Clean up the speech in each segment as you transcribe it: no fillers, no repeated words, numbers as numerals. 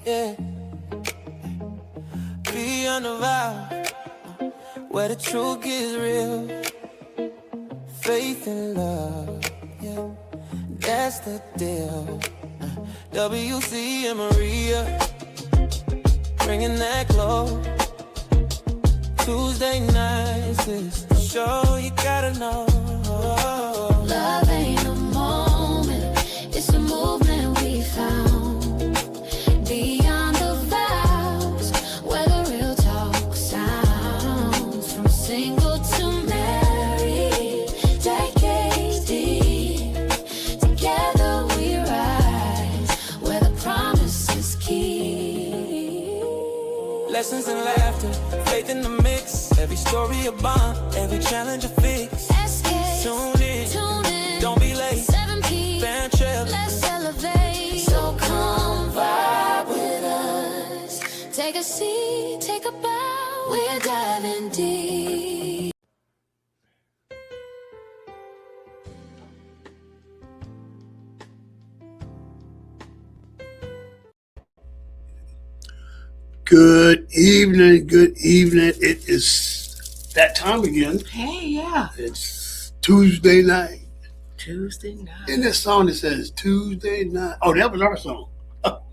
yeah. Be on the vow, where the truth gets real. Faith and love, yeah, that's the deal. WC and Maria, bringing that glow. Tuesday nights is the show you gotta know. Love ain't a moment, it's a movement we found. Beyond the vows, where the real talk sounds. From single to married, decades deep. Together we rise, where the promise is key. Lessons and laughter, faith in the mix. Every story a bond, every challenge a fix. SKST, Tune in, don't be late. 7 p.m. Fan trip, Let's elevate. So come vibe with us. Take a seat, take a bow. We're diving deep. Good evening, good evening. It is that time again. Hey, yeah. It's Tuesday night. Tuesday night. In that song that says Tuesday night. Oh, that was our song. What?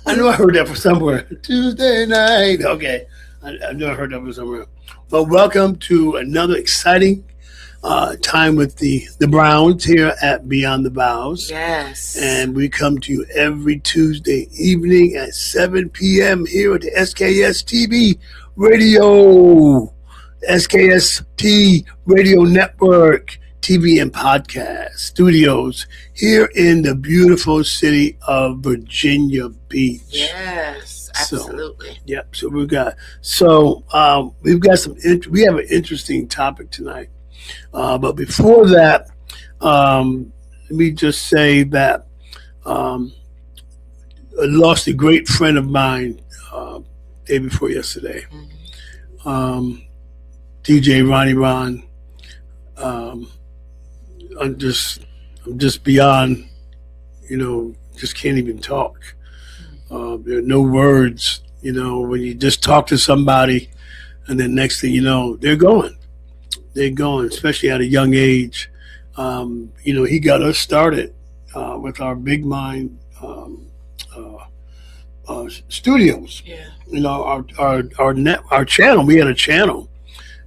I know I heard that from somewhere. Tuesday night. Okay. I know I heard that from somewhere. But welcome to another exciting time with the Browns here at Beyond the Vows. Yes. And we come to you every Tuesday evening at 7 p.m. here at the SKST Radio, SKST Radio Network, TV and Podcast Studios here in the beautiful city of Virginia Beach. Yes, absolutely. Yep. So we have an interesting topic tonight. But before that, let me just say that I lost a great friend of mine day before yesterday. DJ Ronnie Ron. I'm just beyond, just can't even talk. There are no words, when you just talk to somebody and then next thing you know, they're going, especially at a young age. He got us started with our Big Mind studios. Yeah. Our channel. We had a channel,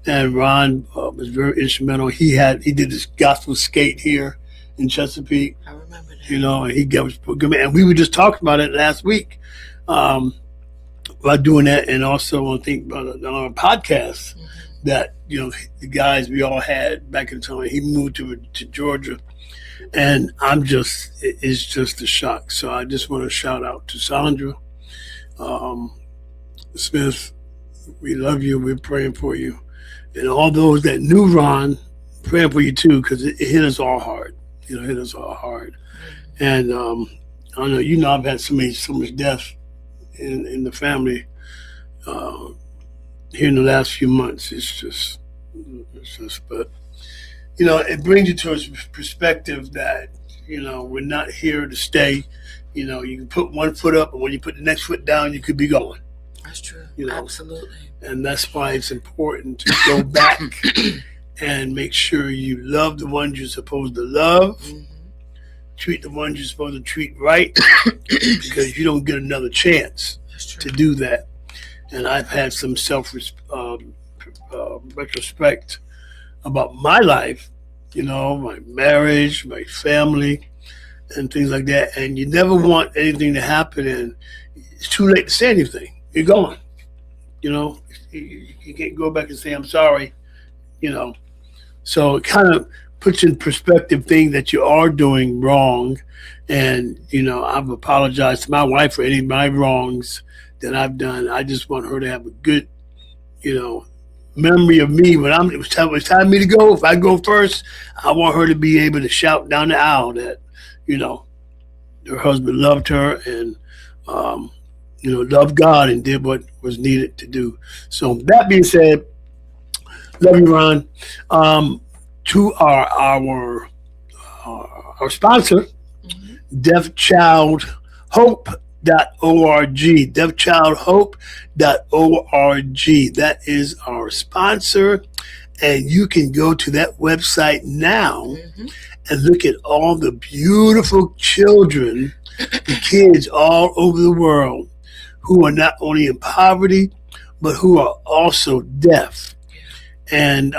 and Ron was very instrumental. He did this gospel skate here in Chesapeake. I remember that. And he got and we were just talking about it last week about doing that, and also I think about on our podcast. Mm-hmm. That the guys we all had back in the time. He moved to Georgia, and it's just a shock. So I just want to shout out to Sandra Smith. We love you. We're praying for you, and all those that knew Ron, praying for you too, because it hit us all hard. Hit us all hard, and I know I've had so much death in the family. Here in the last few months, but it brings you to a perspective that we're not here to stay. You can put one foot up, and when you put the next foot down, you could be going. That's true. Absolutely. And that's why it's important to go back and make sure you love the ones you're supposed to love, treat the ones you're supposed to treat right, because you don't get another chance to do that. And I've had some retrospect about my life, my marriage, my family, and things like that. And you never want anything to happen, and it's too late to say anything. You're gone. You can't go back and say, I'm sorry, So it kind of puts in perspective things that you are doing wrong. And, I've apologized to my wife for any of my wrongs that I've done. I just want her to have a good, memory of me when it was time for me to go. If I go first, I want her to be able to shout down the aisle that, her husband loved her and, loved God and did what was needed to do. So that being said, love you, Ron. To our sponsor, Deaf Child deafchildhope.org, deafchildhope.org. That is our sponsor, and you can go to that website now and look at all the beautiful children and kids all over the world who are not only in poverty, but who are also deaf. And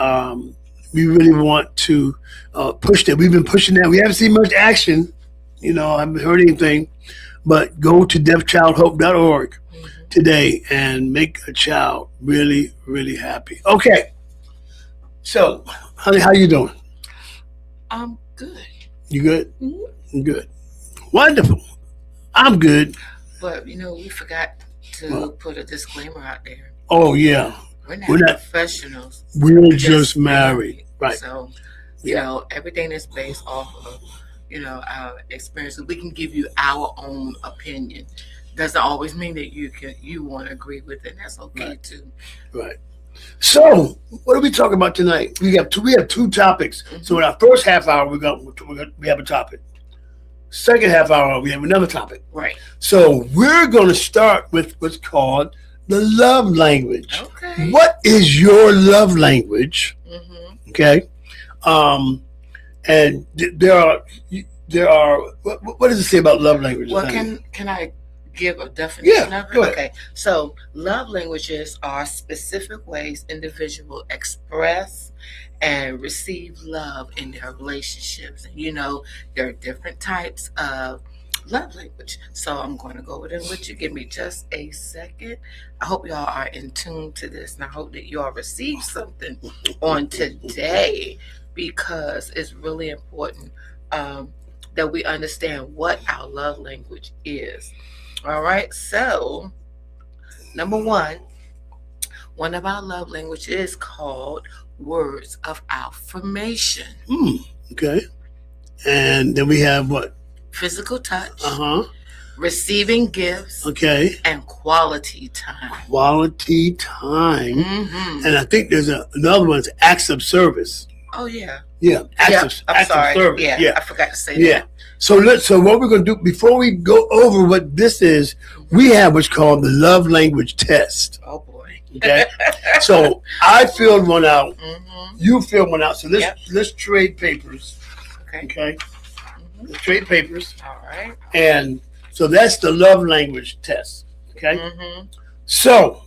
we really want to push that. We've been pushing that. We haven't seen much action. I haven't heard anything. But go to deafchildhope.org today and make a child really, really happy. Okay. So, honey, how you doing? I'm good. You good? Good. Wonderful. I'm good. But, we forgot to put a disclaimer out there. Oh, yeah. We're not professionals. We're just married. Right. So, everything is based off of, our experiences. We can give you our own opinion. Doesn't always mean that you want to agree with it. That's okay too. Right. So, what are we talking about tonight? We have two topics. So, in our first half hour, we have a topic. Second half hour, we have another topic. Right. So, we're going to start with what's called the love language. Okay. What is your love language? Okay. And there are. What does it say about love languages? Well, can I give a definition of it? Go ahead. Okay. So, love languages are specific ways individuals express and receive love in their relationships. And there are different types of love language. So I'm going to go with it with you. Give me just a second. I hope y'all are in tune to this, and I hope that y'all receive something on today, because it's really important that we understand what our love language is. All right. So, number one of our love language is called words of affirmation. Okay. And then we have what? Physical touch. Receiving gifts. Okay. And quality time. Quality time. And I think there's another one, acts of service. Oh, yeah. Yeah. Acts of service. Yeah, I forgot to say that. Yeah. So what we're going to do, before we go over what this is, we have what's called the love language test. Oh, boy. Okay. So I filled one out. You filled one out. So let's trade papers. Okay. Let's trade papers. All right. And so that's the love language test. Okay. So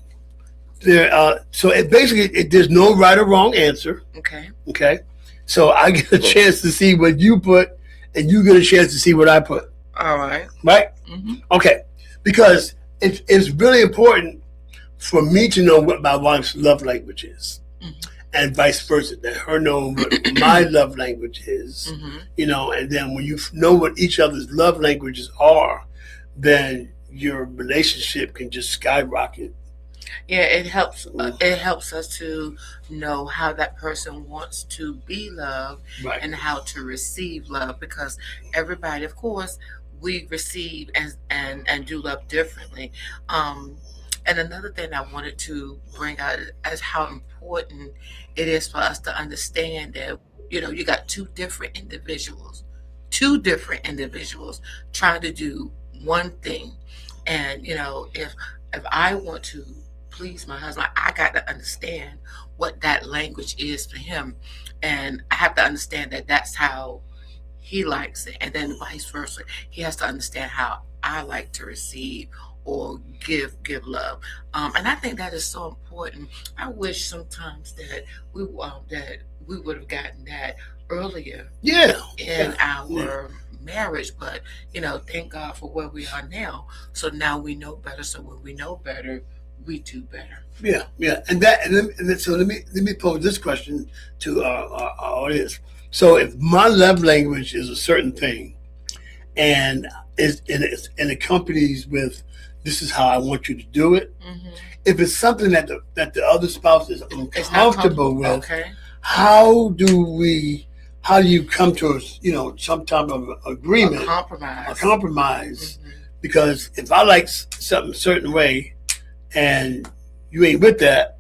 there's no right or wrong answer. Okay. Okay. So I get a chance to see what you put, and you get a chance to see what I put. All right. Right? Okay. Because it's really important for me to know what my wife's love language is. And vice versa, that her know what my love language is, and then when you know what each other's love languages are, then your relationship can just skyrocket. Yeah, it helps. It helps us to know how that person wants to be loved, and how to receive love. Because everybody, of course, we receive and do love differently. And another thing I wanted to bring out is how important it is for us to understand that you got two different individuals trying to do one thing, and if I want to please my husband, I got to understand what that language is for him, and I have to understand that that's how he likes it, and then vice versa. He has to understand how I like to receive or give love, and I think that is so important. I wish sometimes that we would have gotten that earlier in our marriage, but thank God for where we are now. So now we know better. So when we know better, we do better. So let me pose this question to our audience. So if my love language is a certain thing, and it accompanies with, this is how I want you to do it. If it's something that the other spouse is uncomfortable with, how do you come to some type of agreement, a compromise? Because if I like something a certain way and you ain't with that,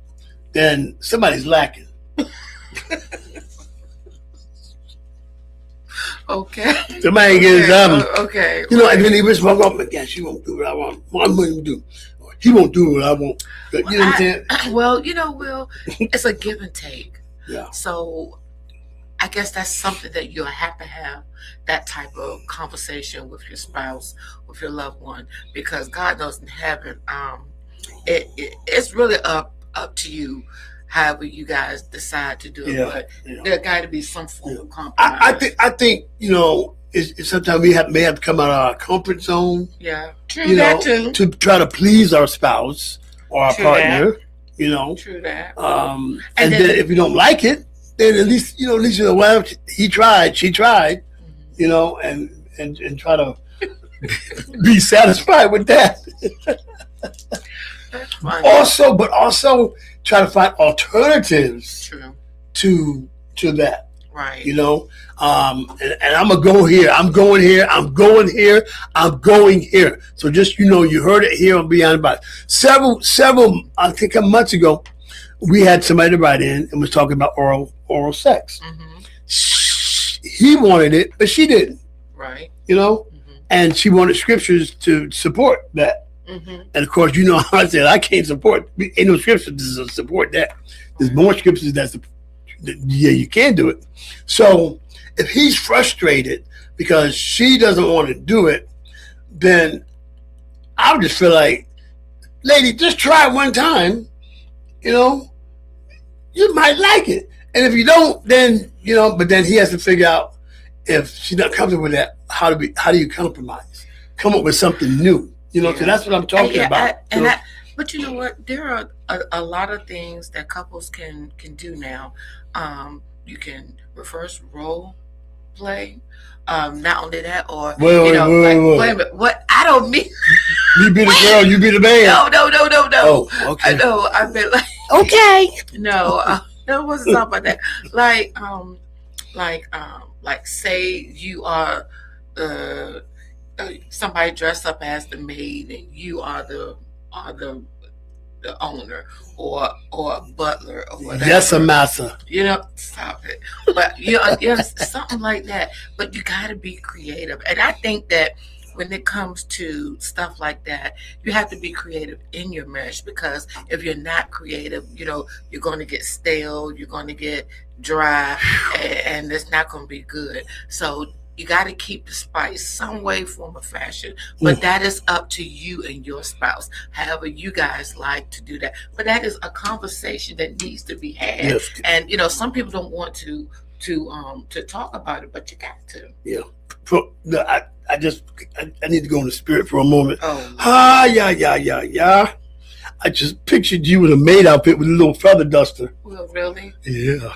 then somebody's lacking. Okay. Somebody get his album. Okay. You know, and then he was walk up again. She won't do what I want. What I'm going to do. He won't do what I want. You know what I'm saying? Well, Will, it's a give and take. Yeah. So I guess that's something that you'll have to have that type of conversation with your spouse, with your loved one, because God knows in heaven, it's really up to you, however you guys decide to do it. Yeah, but yeah. there got to be some form of compromise. I think it's sometimes we may have to come out of our comfort zone. Yeah, true that too. To try to please our spouse or our True partner. that. True that. And then if you don't like it, then at least well, he tried, she tried, and try to be satisfied with that. That's fine. Also try to find alternatives True. to that. Right. And I'm gonna go here. I'm going here. I'm going here. I'm going here. So just you heard it here on Beyond About. Several I think months ago, we had somebody write in and was talking about oral sex. Mm-hmm. He wanted it, but she didn't. Right. Mm-hmm. And she wanted scriptures to support that. Mm-hmm. And of course, how I said I can't support. Ain't no scriptures to support that. There's more scriptures you can do it. So if he's frustrated because she doesn't want to do it, then I would just feel like, lady, just try it one time. You might like it. And if you don't, then, but then he has to figure out, if she's not comfortable with that, how do you compromise? Come up with something new. So that's what I'm talking about. But you know what? There are a lot of things that couples can do now. You can reverse role play. Not only that, or wait a minute. What? I don't mean. You be the girl. You be the man. No. Oh, okay. I know. I've been like. Okay. No, I wasn't talking about that. Like, say you are somebody dressed up as the maid, and you are the owner or a butler or whatever. Yes, a massa. Stop it. But something like that. But you got to be creative, and I think that when it comes to stuff like that, you have to be creative in your marriage, because if you're not creative, you're going to get stale, you're going to get dry, and it's not going to be good. So you got to keep the spice some way, form, or fashion. But that is up to you and your spouse, however you guys like to do that. But that is a conversation that needs to be had. Yes. And some people don't want to talk about it, but you got to. Yeah. I need to go in the spirit for a moment. Oh. Yeah. I just pictured you with a maid outfit with a little feather duster. Well, really? Yeah.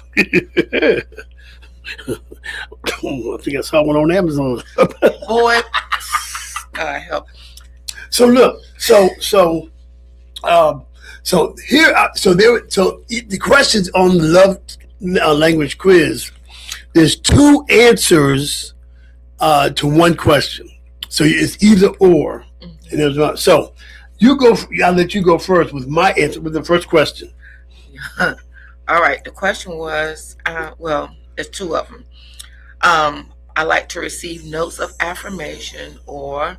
I think I saw one on Amazon. Boy, God help. So look, so here, the questions on the love language quiz. There's two answers to one question, so it's either or. Mm-hmm. And there's so you go. I'll let you go first with my answer with the first question. All right. The question was, there's two of them. I like to receive notes of affirmation, or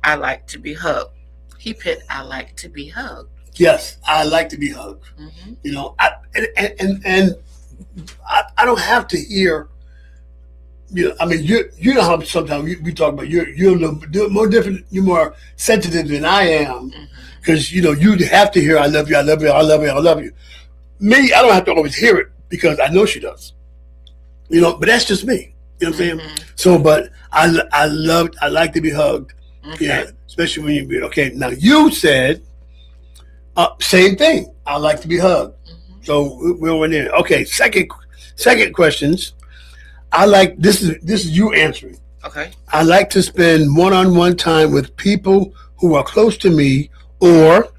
I like to be hugged. He picked I like to be hugged. Yes, I like to be hugged. Mm-hmm. I don't have to hear. I mean, you know how sometimes we talk about you're a little more different. You're more sensitive than I am, because you have to hear I love you, I love you, I love you, I love you. Me, I don't have to always hear it because I know she does. But that's just me. You know what I'm saying? So, but I like to be hugged. Okay. Yeah, especially when you be okay. Now you said same thing. I like to be hugged. So we're in there. Okay. Second questions. I like this is you answering. Okay. I like to spend one-on-one time with people who are close to me, or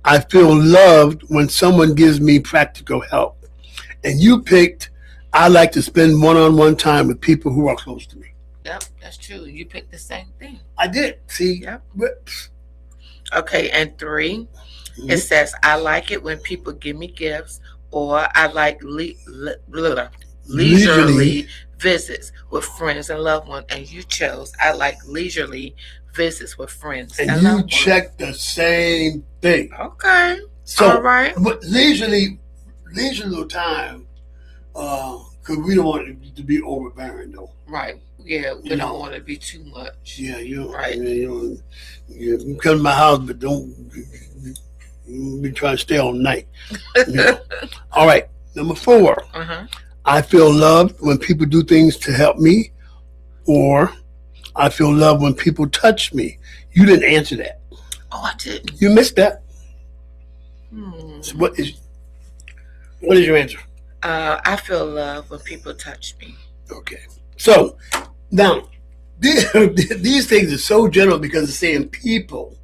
I feel loved when someone gives me practical help. And you picked I like to spend one-on-one time with people who are close to me. Yep, that's true. You picked the same thing. I did. See? Yep. Okay, and 3, it says, I like it when people give me gifts, or I like leisurely visits with friends and loved ones, and you chose I like leisurely visits with friends And and you loved ones. checked the same thing. Okay. So, All right. but leisurely time, because we don't want it to be overbearing, though. Right. Yeah, we You don't know. want it to be too much. Yeah, Right. You come to my house, but don't be trying to stay all night. You know. All right, number 4. Uh-huh. I feel loved when people do things to help me, or I feel loved when people touch me. You didn't answer that. Oh, I didn't. You missed that. Hmm. So what is your answer? I feel love when people touch me. Okay. So now these things are so general because it's saying people,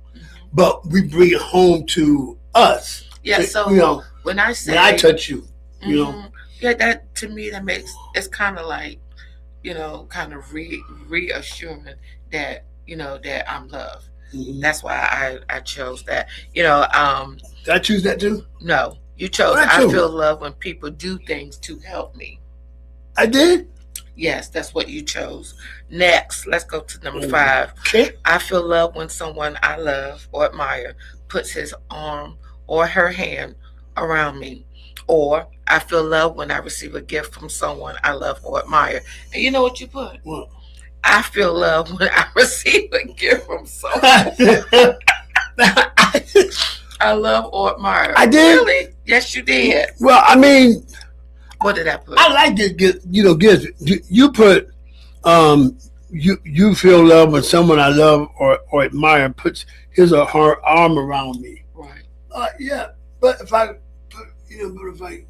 but we bring it home to us. Yeah, so you know, when I say when I touch you, you know, Mhm. Yeah, that to me that makes it's kind of like, kind of reassuring that that I'm loved. mhm. That's why I chose that. Did I choose that too? No, you chose. What I I choose? feel love when people do things to help me. I did. Yes, that's what you chose. Next, let's go to number 5. Okay. I feel love when someone I love or admire puts his arm or her hand around me. Or I feel love when I receive a gift from someone I love or admire. And you know what you put? Well, I feel love when I receive a gift from someone I love or admire. I did? Really? Yes, you did. well, I mean, What did I put? I like to get gifts. You put you feel love when someone I love or admire puts his or her arm around me. Right. Yeah, but if I put,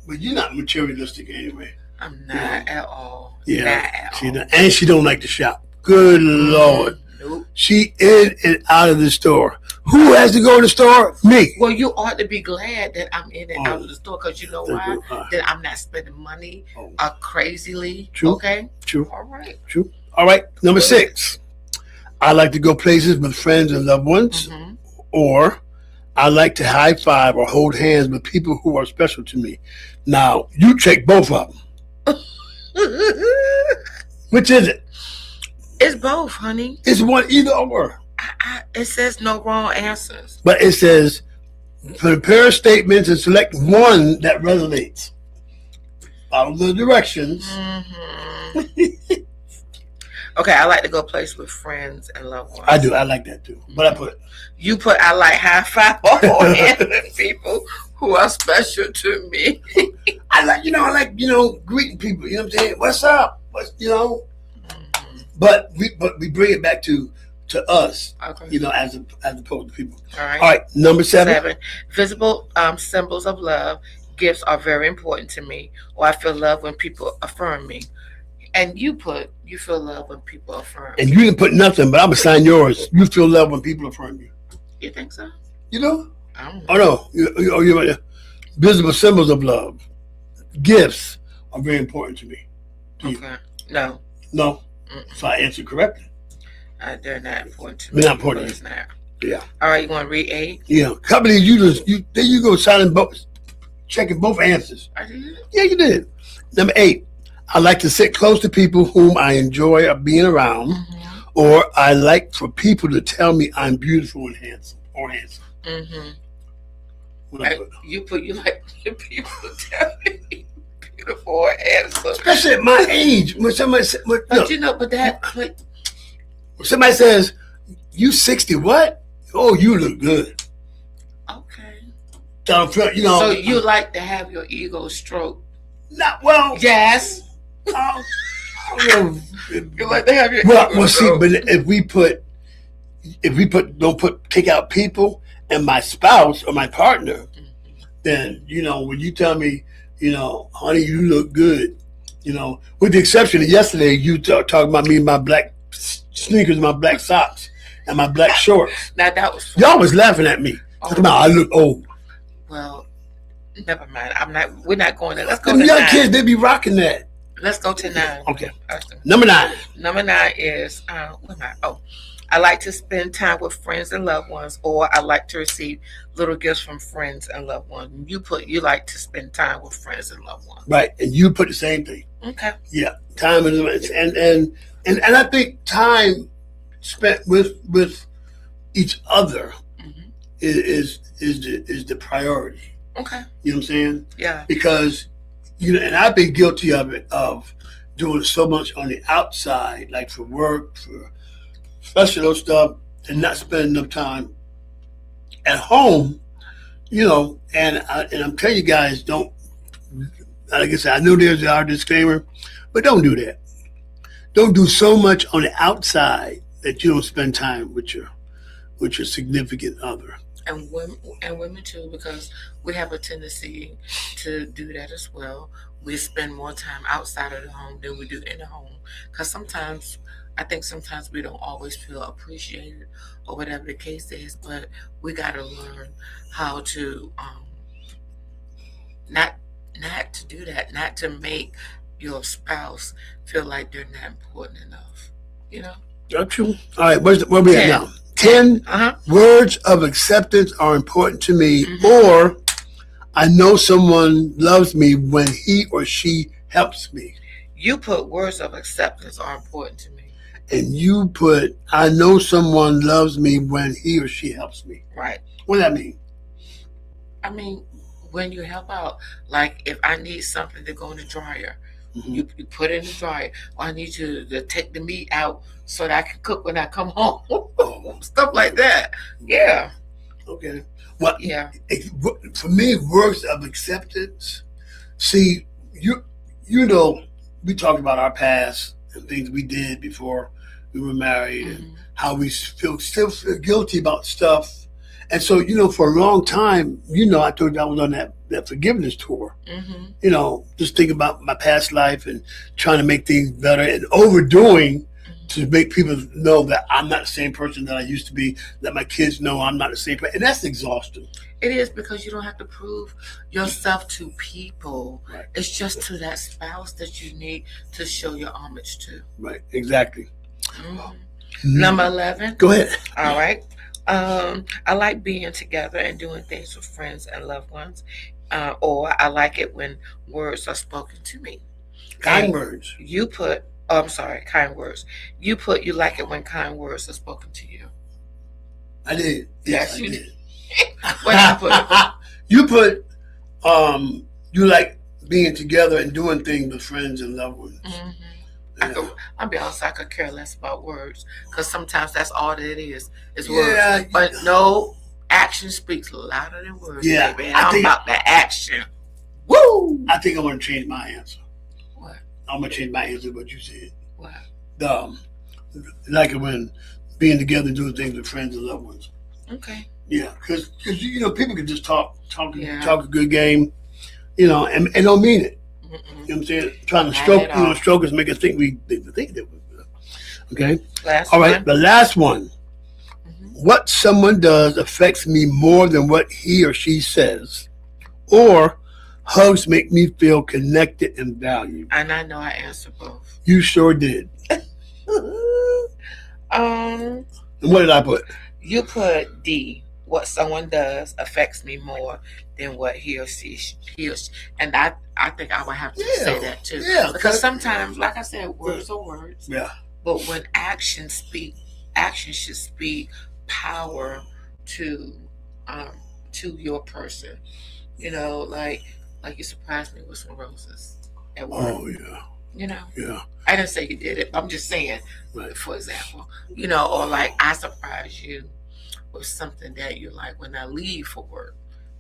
but you're not materialistic anyway. I'm not at all. Yeah, Not at all. and she don't like to shop. Good Lord, Nope. she in and out of the store. Who has to go to the store? Me. Well, you ought to be glad that I'm in and Oh. out of the store because you know Thank why? you. That I'm not spending money Oh. crazily. True. Okay? True. All right. True. All right. Number 6. I like to go places with friends and loved ones, Mhm. or I like to high five or hold hands with people who are special to me. Now, you check both of them. Which is it? It's both, honey. It's one either or. It says no wrong answers. But it says prepare statements and select one that resonates. Follow the directions. Mhm. Okay, I like to go places with friends and loved ones. I do. I like that too. But I put You put I like high five or hold hands with people who are special to me. I like greeting people. You know what I'm saying? What's up? But we bring it back to us. Okay. As opposed to people. All right. All right. Number 7. 7. Visible symbols of love. Gifts are very important to me, or I feel love when people affirm me. And you feel love when people affirm. And you didn't put nothing, but I'm gonna sign yours. You feel love when people affirm you. You think so? You know? I don't know. Oh no. You're visible symbols of love. Gifts are very important to me. To you. Okay. No. No. Mm-mm. So I answered correctly. They're not important to They're me. not important. It's not. Yeah. All right, you want to read 8? Yeah. Company, there you go, signing both, checking both answers. I did. Yeah, you did. Number 8. I like to sit close to people whom I enjoy being around, or I like for people to tell me I'm beautiful and handsome or handsome. Mm-hmm. What I put? You like people to tell me beautiful or handsome. Especially at my age, when somebody says, But when somebody says, "You 60? What? Oh, you look good." okay. So So you like to have your ego stroked? not well. Yes. I don't know. You like to have your Well, ego see, stroked? but take out people and my spouse or my partner, then when you tell me, honey, you look good, with the exception of yesterday, you talking about me in my black sneakers, my black socks, and my black shorts. Now that was fun. Y'all was laughing at me. Talking about I look old. Well, never mind. We're not going there. Let's go Them to young 9. kids, they be rocking that. Let's go to 9. Okay. Number 9. Number 9 is what am I? Oh, I like to spend time with friends and loved ones, or I like to receive little gifts from friends and loved ones. You like to spend time with friends and loved ones. Right, and you put the same thing. Okay. Yeah, time and I think time spent with each other Hmm. is the priority. Okay. You know what I'm saying? Yeah. Because and I've been guilty of it, of doing so much on the outside, like for work, for professional stuff, and not spending enough time at home. And I'm telling you guys, don't. Like I said, I know there's our disclaimer, but don't do that. Don't do so much on the outside that you don't spend time with your significant other. And women too, because we have a tendency to do that as well. We spend more time outside of the home than we do in the home, because I think sometimes we don't always feel appreciated or whatever the case is. But we got to learn how to not to do that, not to make your spouse feel like they're not important enough. You know. Got you. All right, where we at 10. now? 10 Uh-huh. words of acceptance are important to me, Mm-hmm. or I know someone loves me when he or she helps me. You put words of acceptance are important to me. And you put, I know someone loves me when he or she helps me. Right. What does that mean? I mean, when you help out, like if I need something to go in the dryer, Mhm. you put it in the dryer. Or I need you to take the meat out so that I can cook when I come home. Stuff like that. Yeah. Okay. Well, Yeah. for me, words of acceptance. See, you know, we talked about our past and things we did before we were married, and how we still feel guilty about stuff. And so, for a long time, I told you I was on that forgiveness tour. Mm-hmm. Just thinking about my past life and trying to make things better and overdoing to make people know that I'm not the same person that I used to be, that my kids know I'm not the same person. And that's exhausting. It is, because you don't have to prove yourself to people. Right. It's just to that spouse that you need to show your homage to. Right, exactly. Mhm. Number 11. Go ahead. All right. I like being together and doing things with friends and loved ones. Or I like it when words are spoken to me. Kind And words. You put, I'm sorry, kind words. You put, you like it when kind words are spoken to you. I did. Yes, I you did. What did you put? You put, you like being together and doing things with friends and loved ones. Hmm. Yeah. I'll be honest, I could care less about words, because sometimes that's all that it is Yeah. words. But no, action speaks louder than words, Yeah, baby. And I I'm think- about the action. Woo! I think I'm going to change my answer. What? I'm going to change my answer to what you said. What? Like it when being together and doing things with friends and loved ones. Okay. Yeah, because people can just talk Yeah. a good game, and don't mean it. Mm-mm. You know what I'm saying? Trying to Not stroke, at all. stroke us, make us think we think that we're good. Okay. Last All right. one. The last one. Mhm. What someone does affects me more than what he or she says, or hugs make me feel connected and valued. And I know I answered both. You sure did. Um, And what did I put? you put D. What someone does affects me more than what he or she, and I think I would have to Yeah. say that too. Yeah, Because sometimes, like I said, words are words. Yeah. But when actions should speak power to your person. Like you surprised me with some roses at work. Oh yeah. Yeah. I didn't say you did it. I'm just saying, Right. for example, or like I surprise you with something that you like when I leave for work.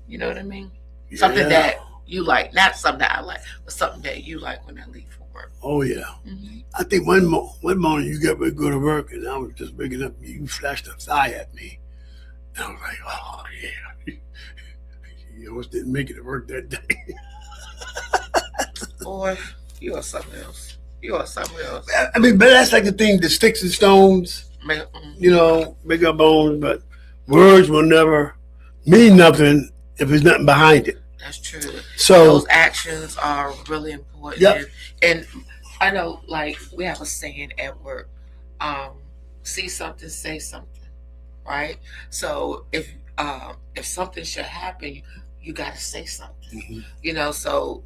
You know what I mean? Something Yeah. that you like, not something that I like, but something that you like when I leave for work. Oh yeah. Mm-hmm. I think one morning you got ready to go to work, and I was just waking up. You flashed a thigh at me, and I was like, "Oh yeah." You almost didn't make it to work that day. Boy, you are something else. You are something else. I mean, but that's like the thing, the sticks and stones, make our bones, but words will never mean nothing if there's nothing behind it. That's true. So, Those actions are really important. Yep. And I know, like, we have a saying at work. see something, say something, right? So if something should happen, you got to say something, So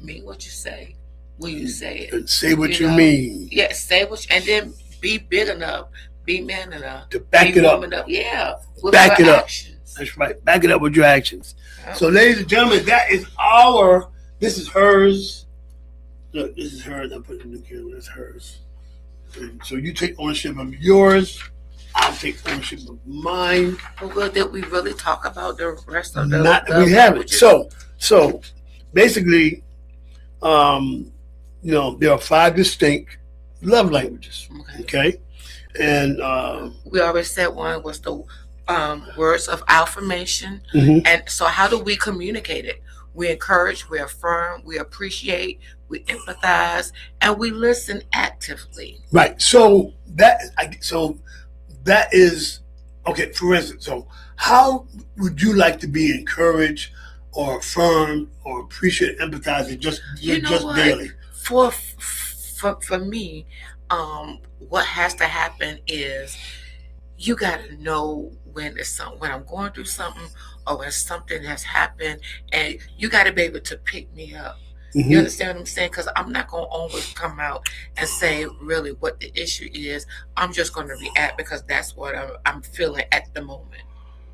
mean what you say when you say it. Say what you mean. Yeah, say what, and then be big enough, be man enough to back it up. Yeah, with back it actions. Up. That's right. Back it up with your actions. Yep. So, ladies and gentlemen, this is hers. Look, this is hers. I'm putting the camera. That's hers. And so you take ownership of yours. I'll take ownership of mine. Well, did we really talk about the rest of the? We haven't. So basically, there are 5 distinct love languages. Okay, and we already said one was the words of affirmation. And so, how do we communicate it? We encourage, we affirm, we appreciate, we empathize, and we listen actively. Right. So that is okay. For instance, so how would you like to be encouraged or affirmed or appreciated, empathized, just daily? For me, what has to happen is you got to know when I'm going through something or when something has happened, and you got to be able to pick me up. You understand what I'm saying? Because I'm not going to always come out and say really what the issue is. I'm just going to react because that's what I'm feeling at the moment.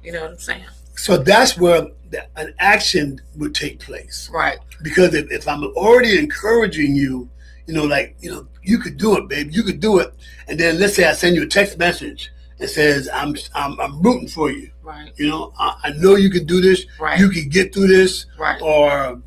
You know what I'm saying? So that's where an action would take place. Right. Because if I'm already encouraging you, you could do it, babe. You could do it. And then let's say I send you a text message that says, I'm rooting for you. Right. I know you can do this. Right. You can get through this. Right. Or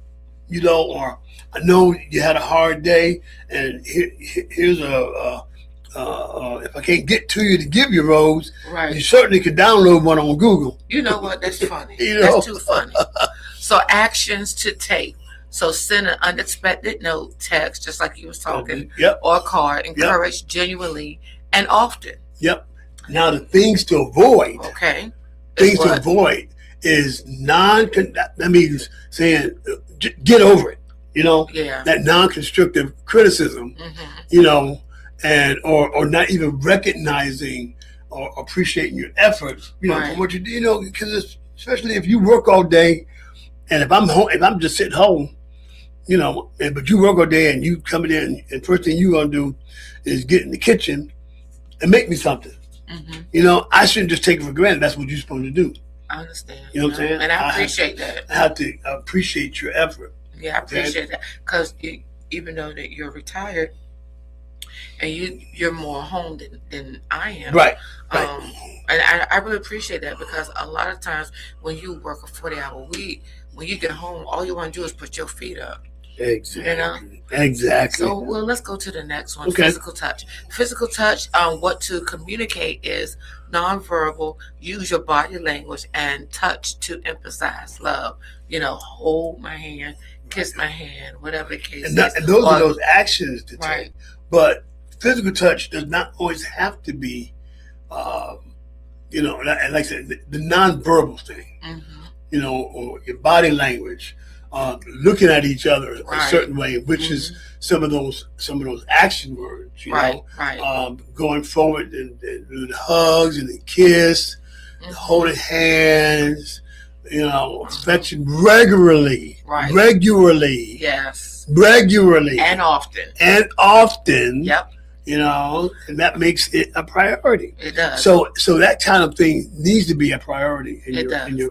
I know you had a hard day, and here's if I can't get to you to give you rose, right, you certainly could download one on Google. You know what? That's funny. That's too funny. So actions to take. So send an unexpected note, text, just like you was talking, or a card. Encourage genuinely and often. Yep. Now the things to avoid. Okay. Things to avoid is that means saying, get over it. That non-constructive criticism, and or not even recognizing or appreciating your efforts, right, for what you do, because especially if you work all day, and if I'm just sitting home, but you work all day and you come in and first thing you're gonna do is get in the kitchen and make me something. I shouldn't just take it for granted. That's what you're supposed to do. I understand. You know what I'm saying? And I appreciate that. I have to appreciate your effort. Yeah, I appreciate that, because even though that you're retired and you're more home than I am, right? And I really appreciate that, because a lot of times when you work a 40-hour week, when you get home, all you want to do is put your feet up. Exactly. Exactly. So, let's go to the next one. Okay. Physical touch. Physical touch. What to communicate is nonverbal. Use your body language and touch to emphasize love. Hold my hand, kiss my hand, whatever the case is. And those are those actions to take. Right. But physical touch does not always have to be, and like I said, the nonverbal thing. Or your body language. Looking at each other a certain way, which is some of those action words, right. Going forward and the hugs and the kiss, the holding hands, affection regularly, yes, regularly, and often, Yep. And that makes it a priority. It does. So that kind of thing needs to be a priority in your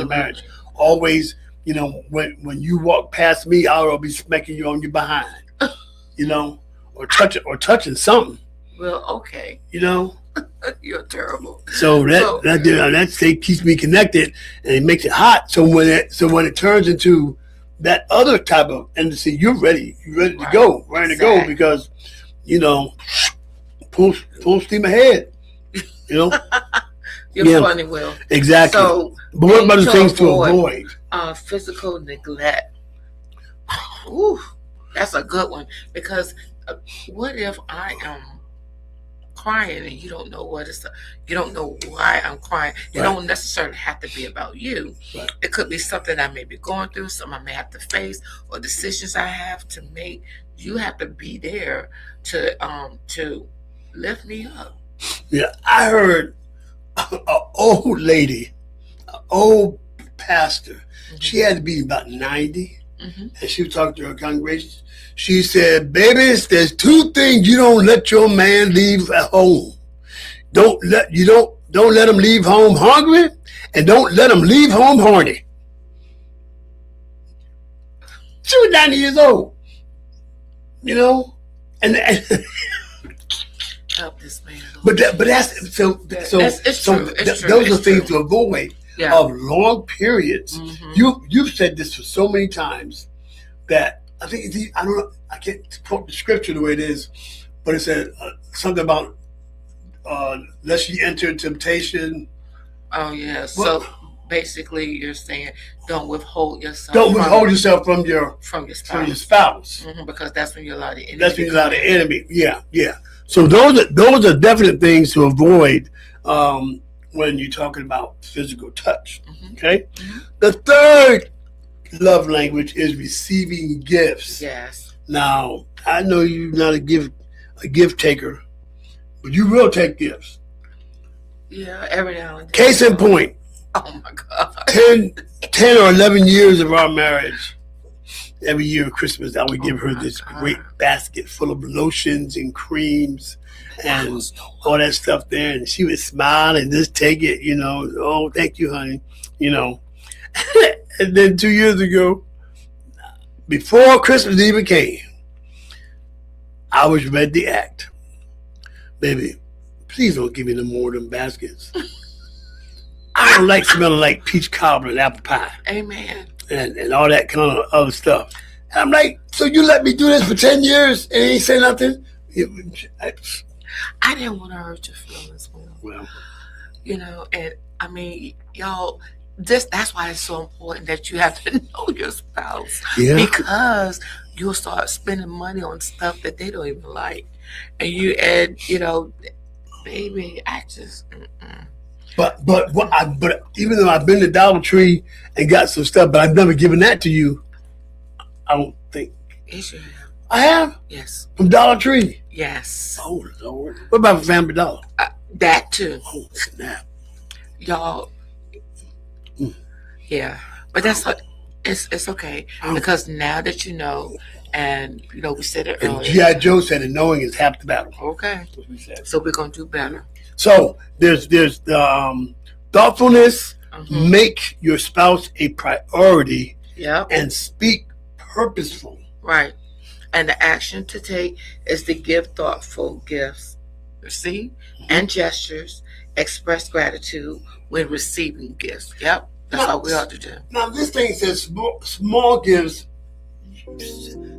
marriage. Always. When you walk past me, I'll be smacking you on your behind, or touching something. Well, okay. You're terrible. So that keeps me connected, and it makes it hot. So when it turns into that other type of intimacy, you're ready to go, go, because full steam ahead. You're funny, Will. Exactly. So, but what about the things to avoid? Physical neglect. Ooh, that's a good one, because what if I am crying and you don't know you don't know why I'm crying? It don't necessarily have to be about you. Right. It could be something I may be going through, something I may have to face, or decisions I have to make. You have to be there to lift me up. Yeah, I heard an old lady, an old pastor. She had to be about 90, and she was talking to her congregation. She said, "Babies, there's two things you don't let your man leave at home. Don't let him leave home hungry, and don't let him leave home horny." She was 90 years old, and Help this man. but that's so. It's So true. It's true. those It's are things true. to avoid Yeah. of long periods. You've said this for so many times that I think I don't know. I can't quote the scripture the way it is, but it said something about lest ye enter temptation. Oh yeah. Well, So basically, you're saying don't withhold yourself. don't withhold yourself from your spouse. Because that's when you allow the enemy. That's when you allow the enemy. Yeah, yeah. So those are definite things to avoid when you're talking about physical touch. Okay. The third love language is receiving gifts. Yes. Now I know you're not a gift taker, but you will take gifts. Yeah, every now and then. Case in point. Oh my God. 10 or 11 years of our marriage, every year at Christmas, I would give her this great basket full of lotions and creams and all that stuff there. And she would smile and just take it, oh, thank you, honey, And then 2 years ago, before Christmas even came, I was ready to act. Baby, please don't give me no more of them baskets. I don't like smelling like peach cobbler and apple pie. Amen. And all that kind of other stuff. And I'm like, so you let me do this for 10 years and ain't say nothing? I didn't want to hurt your feelings, Will. Well, And I mean, y'all, that's why it's so important that you have to know your spouse. Yeah. Because you'll start spending money on stuff that they don't even like. And baby, I just But even though I've been to Dollar Tree and got some stuff, but I've never given that to you, I don't think. Yes, you have. I have? Yes. From Dollar Tree? Yes. Oh, Lord. What about Family Dollar? That too. Oh, snap. Y'all. Yeah. But that's it's okay. Because now that you know, and we said it And earlier. G.I. Joe said that knowing is half the battle. Okay. That's what we said. So we're gonna do better. So there's thoughtfulness. Make your spouse a priority. Yep. And speak purposeful. Right. And the action to take is to give thoughtful gifts, and gestures. Express gratitude when receiving gifts. Yep. That's what we ought to do. Now this thing says small gifts.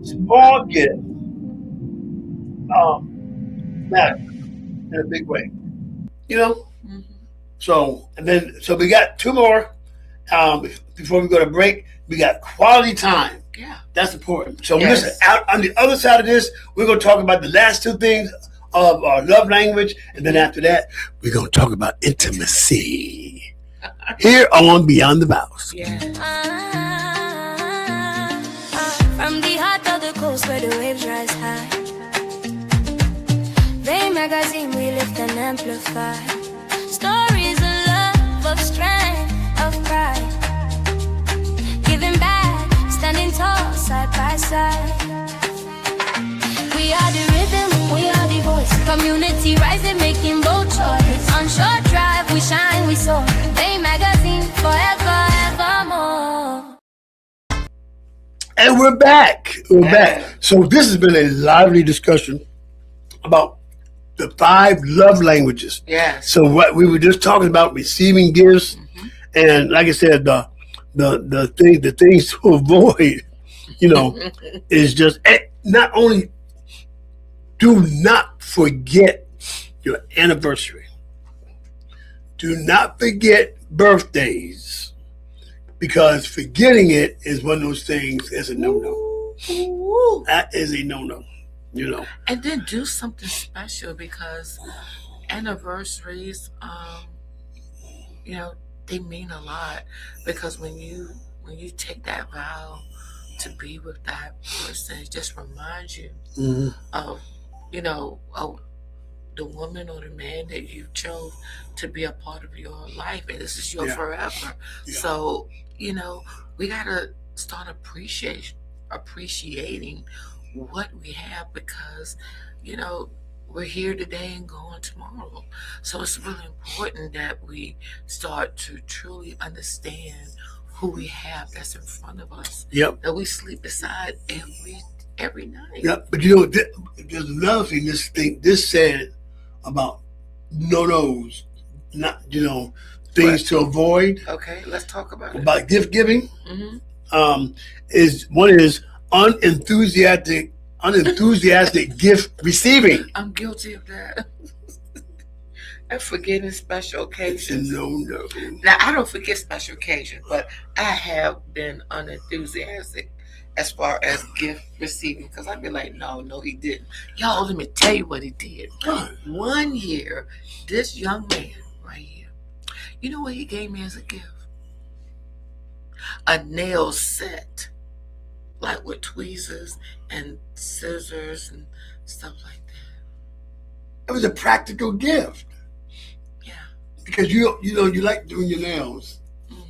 Small gifts matter in a big way. So we got two more before we go to break. We got quality time. Yeah. That's important. So Yes. listen, out on the other side of this, we're going to talk about the last two things of our love language, and then after that, we're going to talk about intimacy here on Beyond the Vows. Yeah. From the heart of the coast where the waves rise high, Rain magazine we lift and amplify stories of love, of strength, of pride, giving back, standing tall side by side. We are the rhythm, we are the voice, community rising, making bold choice. On short drive we shine, we soar, Rain magazine forever, evermore. And we're back. So this has been a lively discussion about the 5 love languages. Yes. So what we were just talking about, receiving gifts, and like I said, the things to avoid, is just not only do not forget your anniversary. Do not forget birthdays, because forgetting it is one of those things that's a no-no. That is a no-no. And then do something special, because anniversaries, they mean a lot. Because when you take that vow to be with that person, it just reminds you of, of the woman or the man that you chose to be a part of your life, and this is your Yeah. forever. Yeah. So, we gotta start appreciating what we have, because, we're here today and gone tomorrow. So it's really important that we start to truly understand who we have that's in front of us, Yep. that we sleep beside every night. Yep. But there's another thing. This said about no-nos, not things to avoid Okay, let's talk about it. about gift giving. Hmm. Is unenthusiastic gift receiving. I'm guilty of that. And forgetting special It's a occasions. no. Now, I don't forget special occasions, but I have been unenthusiastic as far as gift receiving, because I'd be like, no, he didn't. Y'all, let me tell you what he did. What? One year, this young man right here, you know what he gave me as a gift? A nail set, like with tweezers and scissors and stuff like that. It was a practical gift Yeah. because you like doing your nails.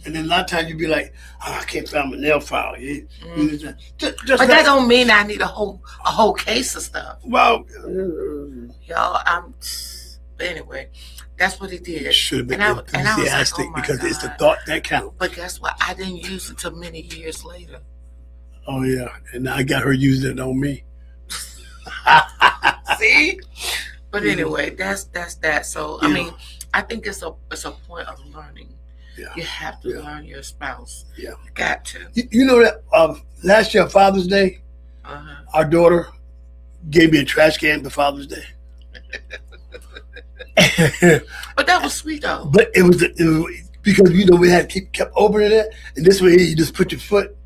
And then a lot of times you'd be like, oh, I can't find my nail file. Just But that don't mean I need a whole case of stuff. well, Y'all, but anyway, that's what he did. should have been And I was like, enthusiastic oh my because it's the God. thought that counts. But guess what? I didn't use it until many years later. Oh yeah, and I got her using it on me. See? But anyway, that's that. So I Yeah. mean, I think it's a point of learning. Yeah. You have to learn your spouse. Yeah. You got to. You know that last year Father's Day, Uh-huh. our daughter gave me a trash can for Father's Day. But that was sweet though. But it was because we had kept opening it, and this way you just put your foot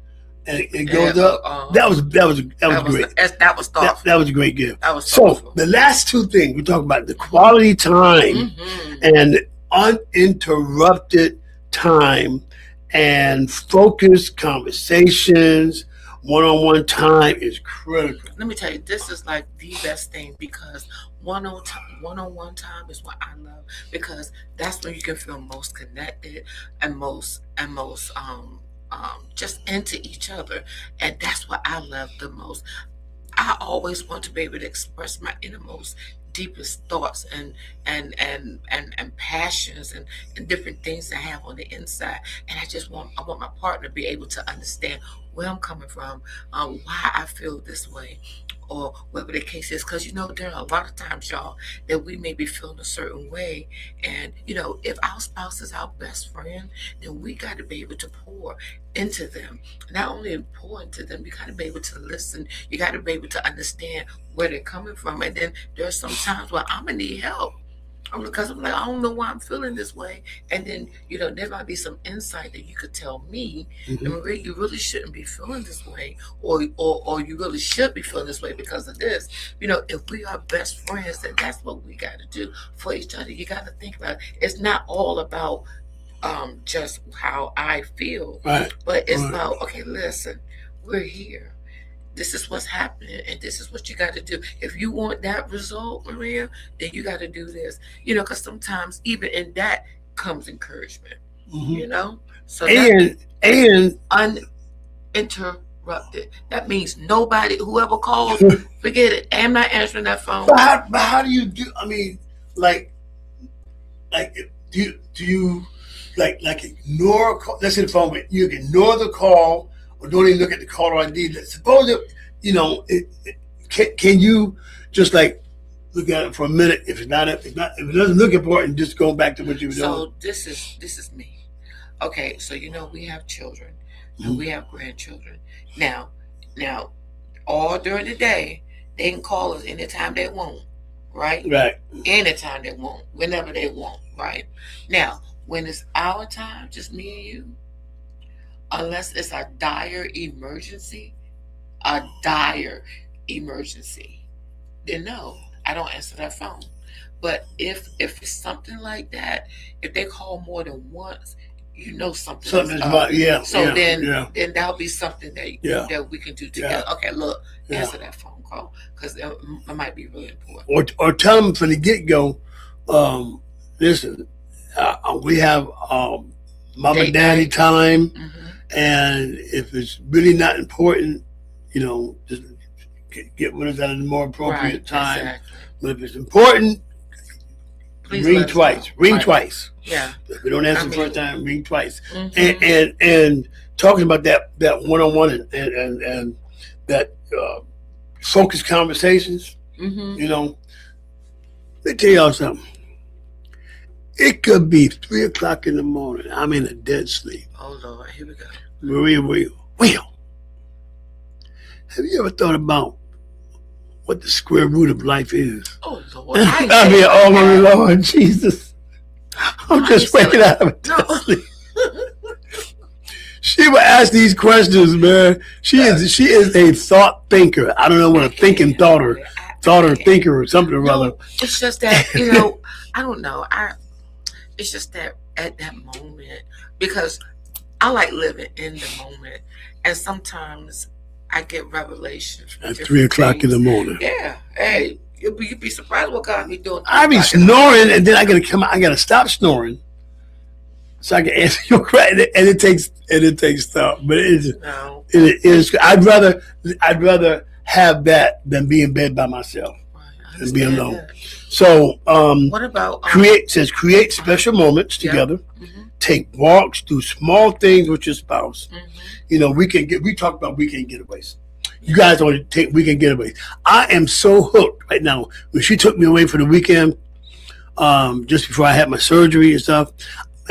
and it goes up. That was great. That was thoughtful. That was a great gift. That was So thoughtful. the last two things we talk about: the quality time Mhm. and uninterrupted time and focused conversations. One-on-one time is critical. Let me tell you, this is like the best thing, because one-on-one time is what I love, because that's when you can feel most connected and most just into each other, and that's what I love the most. I always want to be able to express my innermost, deepest thoughts and passions and different things I have on the inside, and I want my partner to be able to understand where I'm coming from, why I feel this way, or whatever the case is. Because there are a lot of times, y'all, that we may be feeling a certain way, and if our spouse is our best friend, then we got to be able to pour into them. Not only pour into them, you got to be able to listen. You got to be able to understand where they're coming from. And then there's some times where I'm gonna need help. Because I'm like, I don't know why I'm feeling this way. And then, there might be some insight that you could tell me, Marie, you really shouldn't be feeling this way, or you really should be feeling this way because of this. If we are best friends, then that's what we got to do for each other. You got to think about it. It's not all about just how I feel, Right. but it's about, okay, listen, we're here. This is what's happening, and this is what you got to do. If you want that result, Maria, then you got to do this. Because sometimes even in that comes encouragement. So And uninterrupted. That means nobody, whoever calls, forget it. I'm not answering that phone. But how do you do? I mean, do you ignore a call? Let's say the phone, but you ignore the call or don't even look at the caller ID. Suppose can you just look at it for a minute? If it doesn't look important, just go back to what you were doing. So this is me. Okay, so we have children and we have grandchildren. Now, all during the day, they can call us anytime they want, right? Right. Anytime they want, whenever they want, right? Now, when it's our time, just me and you, unless it's a dire emergency, then no, I don't answer that phone. But if it's something like that, if they call more than once, you know something. Something is about, So then that'll be something that we can do together. Yeah. Okay, look, Yeah. answer that phone call because it might be really important. Or tell them from the get go. Listen, we have mom and daddy time, and if it's really not important, just get with us at a more appropriate time. Exactly. But if it's important, Please ring let us twice. know. Ring Right. twice. Yeah. If we don't answer the first time, ring twice. Mhm. And talking about that one-on-one and that focused conversations. Let me tell y'all something. It could be 3:00 in the morning. I'm in a dead sleep. Oh Lord, here we go. Maria, Will, have you ever thought about what the square root of life is? Oh Lord, I mean, oh my Lord, Jesus! I'm just waking out of a dead sleep. She would ask these questions, man. She is a thought thinker. I don't know what a thinking thought or thinker or something or other. It's just that I don't know. It's just that at that moment, because I like living in the moment, and sometimes I get revelations from At different 3:00 in the things. morning. Yeah, hey, you'd be surprised what God be doing. I be snoring, and then I gotta stop snoring, so I can answer your question. And it takes thought, but it is. I'd rather have that than be in bed by myself and be alone. That. So, What about create special moments together. Take walks, do small things with your spouse. We talk about weekend getaways. You guys don't take weekend getaways. I am so hooked right now. When she took me away for the weekend, just before I had my surgery and stuff,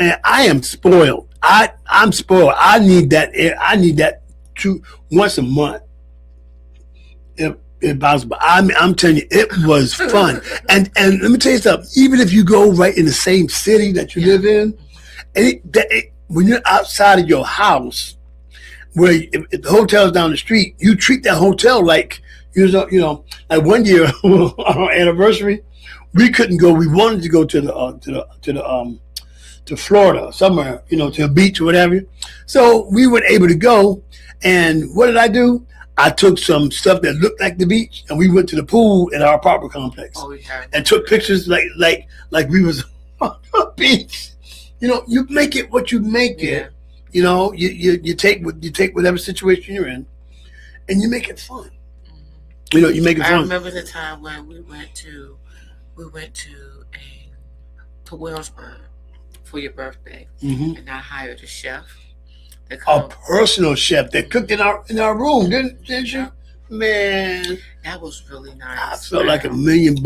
man, I am spoiled. I'm spoiled. I need that. I need that once a month. If possible. I'm telling you, it was fun. And let me tell you something. Even if you go right in the same city that you live in, and when you're outside of your house, where if the hotel's down the street, you treat that hotel like like one year on our anniversary, we couldn't go. We wanted to go to Florida somewhere, to a beach or whatever. So we weren't able to go. And what did I do? I took some stuff that looked like the beach, and we went to the pool in our apartment complex, and took pictures like we was on the beach. You make it what you make it. You take whatever situation you're in, and you make it fun. You make it fun. I remember the time when we went to Williamsburg for your birthday, and I hired a chef. A personal chef that cooked in our room, didn't you? Man, that was really nice. I felt like $1 million.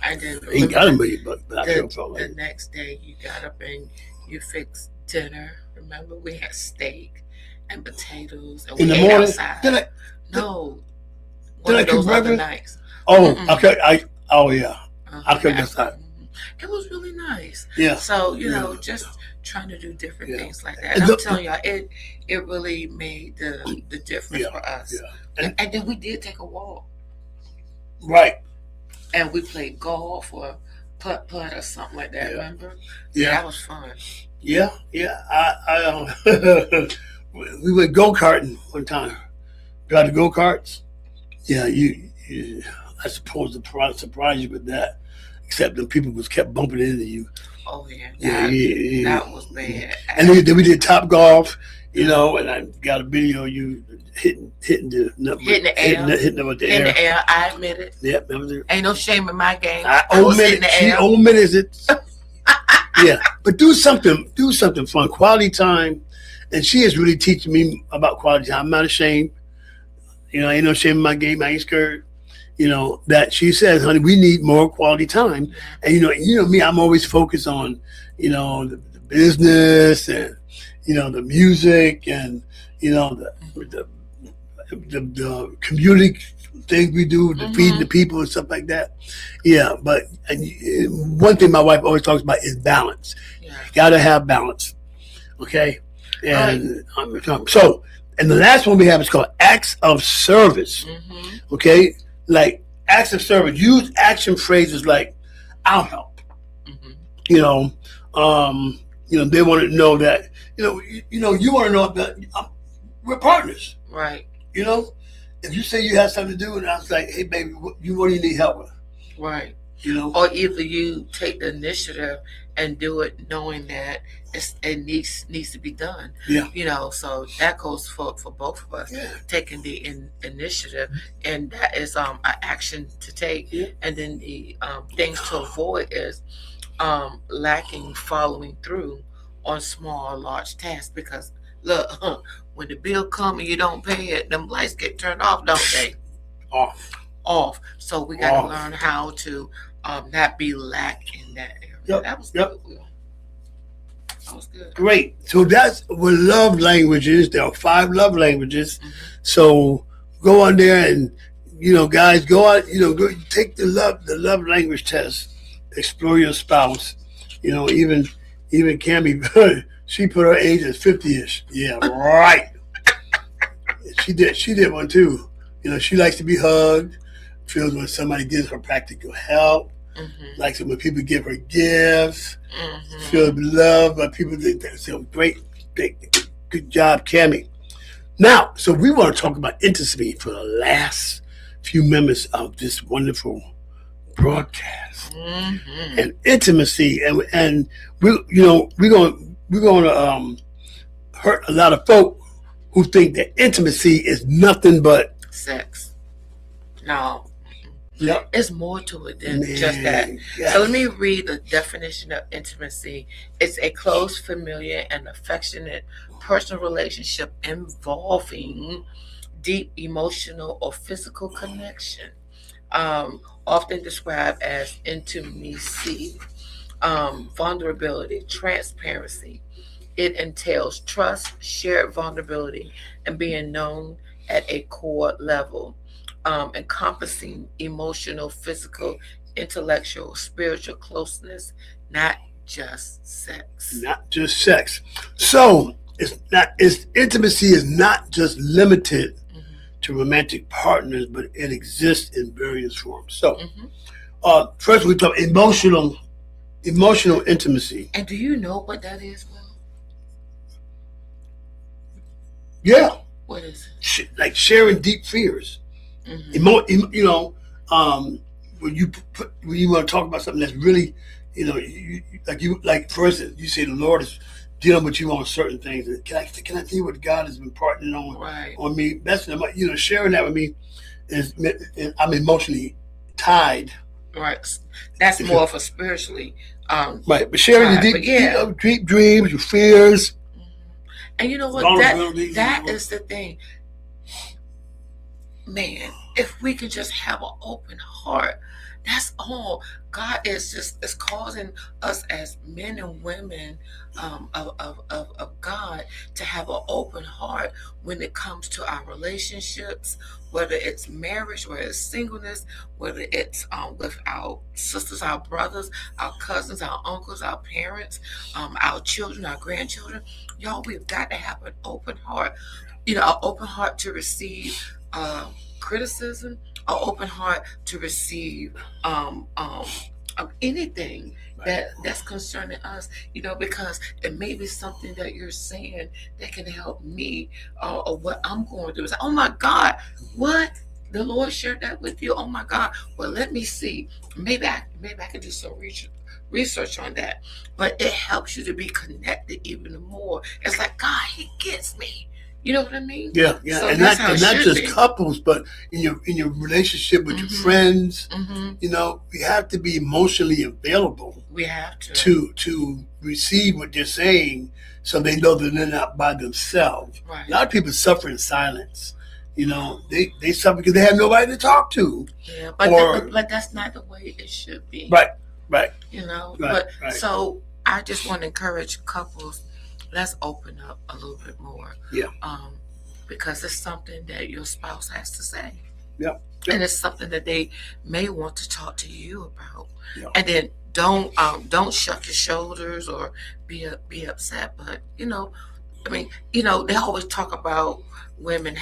I didn't. Ain't got $1 million, but I sure felt like the next day you got up and you fixed dinner. Remember, we had steak and potatoes, and in we the ate morning. outside. Did I those cook other breakfast? nights. Oh, okay. I cooked outside. It was really nice. Yeah. So just trying to do different things like that. And I'm telling y'all, it really made the difference for us. Yeah. And then we did take a walk. Right. And we played golf or putt-putt or something like that. Remember? Yeah. That was fun. Yeah. We went go-karting one time. Got the go-karts. Yeah. I suppose the surprise you with that. Except the people kept bumping into you. Oh yeah, that was bad. And then we did Top Golf, and I got a video of you hitting the air. I admit it. Yep, that was it. Ain't no shame in my game. I admit it. She admits it. Yeah, but do something fun, quality time, and she is really teaching me about quality time. I'm not ashamed. Ain't no shame in my game. I ain't scared. That she says, honey, we need more quality time. And me, I'm always focused on, the business and, the music and, the community things we do, the feeding the people and stuff like that. Yeah, but one thing my wife always talks about is balance. Yeah. You gotta have balance. Okay? And so, and the last one we have is called acts of service. Okay? Like acts of service, use action phrases like "I'll help." they want to know that, you want to know that we're partners. Right. If you say you have something to do, and I was like, hey, baby, what do you need help with? Right. You know? Or either you take the initiative and do it knowing that it needs to be done. Yeah. So that goes for both of us. Yeah. Taking the initiative, and that is an action to take. Yeah. And then the things to avoid is lacking following through on small or large tasks, because look, when the bill come and you don't pay it, them lights get turned off, don't they? Off. So we got to learn how to not be lack in that area. Yep. That was Yep. good, Will. That was good. Great. So that's what love language is. There are 5 love languages. Mm-hmm. So go on there and, guys, go out, go take the love language test. Explore your spouse. Even Cammie, she put her age as 50-ish. Yeah, right. She did one too. She likes to be hugged, feels when somebody gives her practical help, likes it when people give her gifts, feels loved by people. So great, good job, Cammie. Now, so we want to talk about intimacy for the last few minutes of this wonderful broadcast. And intimacy, and we're going to hurt a lot of folk who think that intimacy is nothing but Sex. No. Yep. It's more to it than just that. Yes. So let me read the definition of intimacy. It's a close, familiar, and affectionate personal relationship involving deep emotional or physical connection, often described as intimacy, vulnerability, transparency. It entails trust, shared vulnerability, and being known at a core level, encompassing emotional, physical, intellectual, spiritual closeness, not just sex. Not just sex. So intimacy is not just limited to romantic partners, but it exists in various forms. So first we talk emotional intimacy. And do you know what that is, Will? Yeah. What is it? Like sharing deep fears. When you want to talk about something that's really, like for instance, you say the Lord is dealing with you on certain things. Can I tell you what God has been partnering on me? That's sharing that with me is I'm emotionally tied. Right. That's more for spiritually. Right, but sharing the deep dreams, your fears. And you know what? That is the thing. Man, if we could just have an open heart, that's all. God is causing us as men and women of God to have an open heart when it comes to our relationships, whether it's marriage, whether it's singleness, whether it's with our sisters, our brothers, our cousins, our uncles, our parents, our children, our grandchildren. Y'all, we've got to have an open heart. An open heart to receive criticism, an open heart to receive anything that's concerning us, because it may be something that you're saying that can help me or what I'm going through. It's like, oh my God, what? The Lord shared that with you? Oh my God. Well, let me see. Maybe I can do some research on that. But it helps you to be connected even more. It's like, God, He gets me. You know what I mean? Yeah. So and not just couples, but in your relationship with your friends. We have to be emotionally available. We have to receive what they're saying, so they know that they're not by themselves. Right. A lot of people suffer in silence. They suffer because they have nobody to talk to. Yeah, but that's not the way it should be. Right. So I just want to encourage couples. Let's open up a little bit more. Yeah. Because it's something that your spouse has to say. Yeah. And it's something that they may want to talk to you about. Yeah. And then don't shuck your shoulders or be upset. But they always talk about women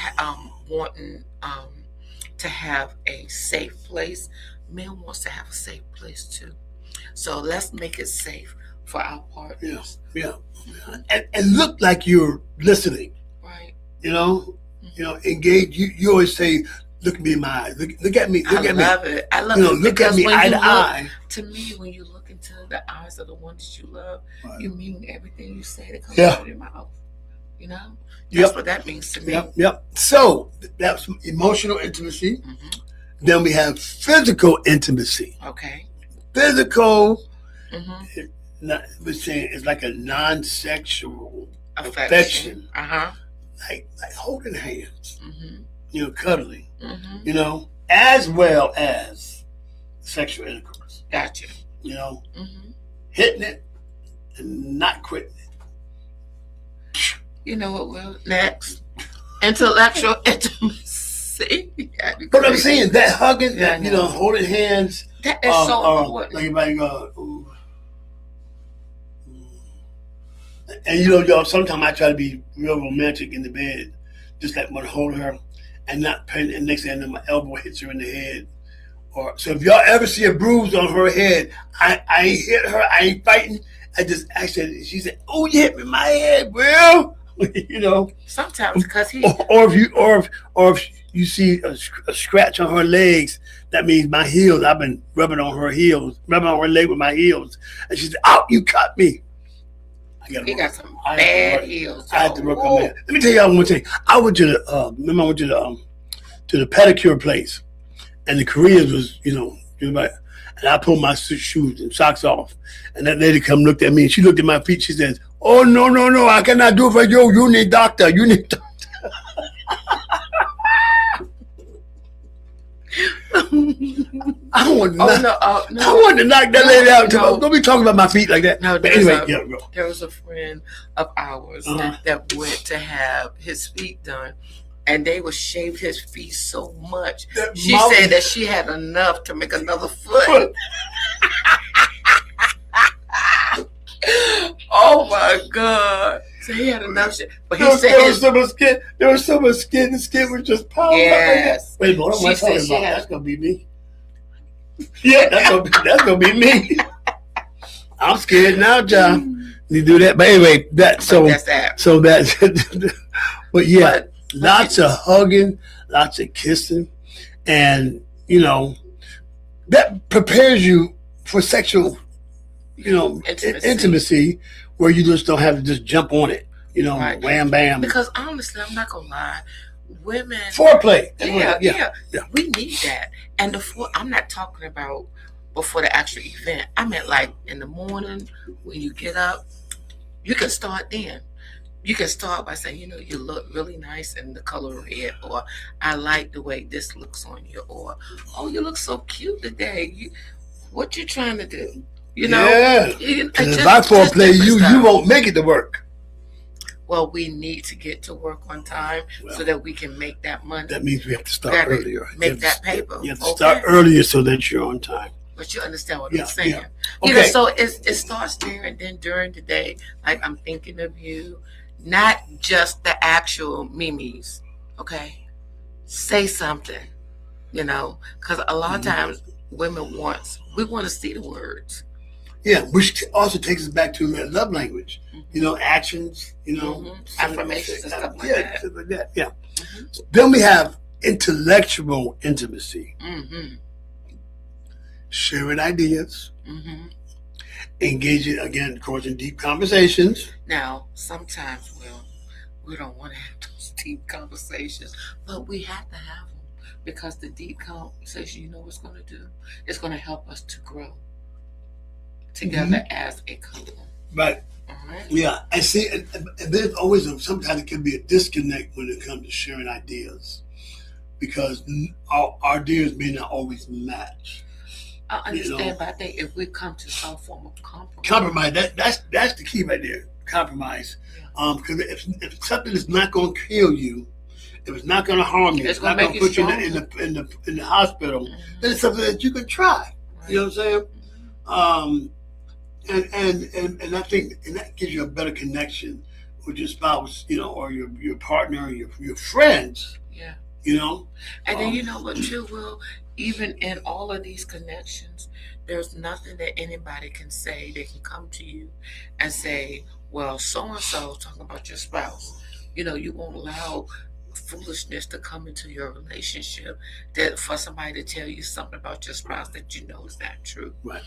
wanting to have a safe place. Men wants to have a safe place too. So let's make it safe for our partners. Yeah. And look like you're listening. Right. You know, engage. You always say, "Look at me in my eyes. Look at me. Look at me." I love it. I love You know, it. look at Because me when eye you to look, eye. to me, when you look into the eyes of the one that you love, Right. you mean everything you say that comes Yeah. out of your mouth. You know? That's Yep. what that means to me. Yep. So that's emotional intimacy. Mm-hmm. Then we have physical intimacy. Okay. Physical, Mm-hmm. we're saying it's like a non-sexual Affection. Uh-huh. like holding hands, Mm-hmm. cuddling, Mm-hmm. as well as sexual intercourse. Gotcha. Mm-hmm. Hitting it and not quitting it. You know what, Will? Next. Intellectual intimacy. But I'm saying that hugging, Yeah, that, holding hands. that is so important. Like everybody go, ooh. And y'all, sometimes I try to be real romantic in the bed, just like want to hold her and not paying. And next thing I know, my elbow hits her in the head. So if y'all ever see a bruise on her head, I ain't hit her. I ain't fighting. I just actually, she said, "Oh, you hit me in my head, Will." Sometimes because he. Or if you see a scratch on her legs, that means my heels. I've been rubbing on her leg with my heels, and she said, "Oh, you cut me." He got some bad heels. I had to work on that. Let me tell y'all one more thing. I went to the pedicure place, and the Koreans was, and I pulled my shoes and socks off, and that lady come looked at me, and she looked at my feet. She says, "Oh no, I cannot do it for you. You need doctor. You need doctor." I wanted to knock that lady out. Don't be talking about my feet like that. No, but anyway, there was a friend of ours that went to have his feet done, and they would shave his feet so much. She said that she had enough to make another foot. Oh my God! So he had enough shit, but he said there was so much skin. There was so much skin. The skin was just popping. Yes. Wait, what am I talking about? That's gonna be me. Yeah, that's gonna be me. I'm scared now, John. You do that, but anyway, that's that. So that, but yeah, lots of hugging, lots of kissing, and that prepares you for sexual, intimacy, where you just don't have to just jump on it, right. Wham bam. Because honestly, I'm not gonna lie, women foreplay. Yeah. We need that. And I'm not talking about before the actual event. I meant like in the morning when you get up, you can start then. You can start by saying, you look really nice in the color red, or I like the way this looks on you, or oh, you look so cute today. What you trying to do? Yeah. Because if I foreplay you won't make it to work. Well, we need to get to work on time so that we can make that money. That means we have to start earlier. Make that paper. You have to start earlier so that you're on time. But you understand what I'm saying. Yeah. Okay. So it starts there, and then during the day, like I'm thinking of you, not just the actual memes. Okay, say something, because a lot of times women want to see the words. Yeah, which also takes us back to love language. Actions. Affirmations and stuff like that. Stuff like that. Yeah. So then we have intellectual intimacy. Sharing ideas. Engaging, again, of course, in deep conversations. Now, sometimes, we don't want to have those deep conversations, but we have to have them because the deep conversation, what's going to do? It's going to help us to grow together as a couple. Right. All right. Yeah, I see. And there's always sometimes it can be a disconnect when it comes to sharing ideas because our ideas may not always match. I understand, but I think if we come to some form of compromise. That's the key right there. Compromise. Because if something is not going to kill you, if it's not going to harm you, it's not going to put you in the hospital, then it's something that you can try. Right. You know what I'm saying? And I think that gives you a better connection with your spouse, or your partner, or your friends. Yeah. And then what too, Will, even in all of these connections, there's nothing that anybody can say. They can come to you and say, well, so and so talking about your spouse. You won't allow foolishness to come into your relationship, that for somebody to tell you something about your spouse that is not true. Right.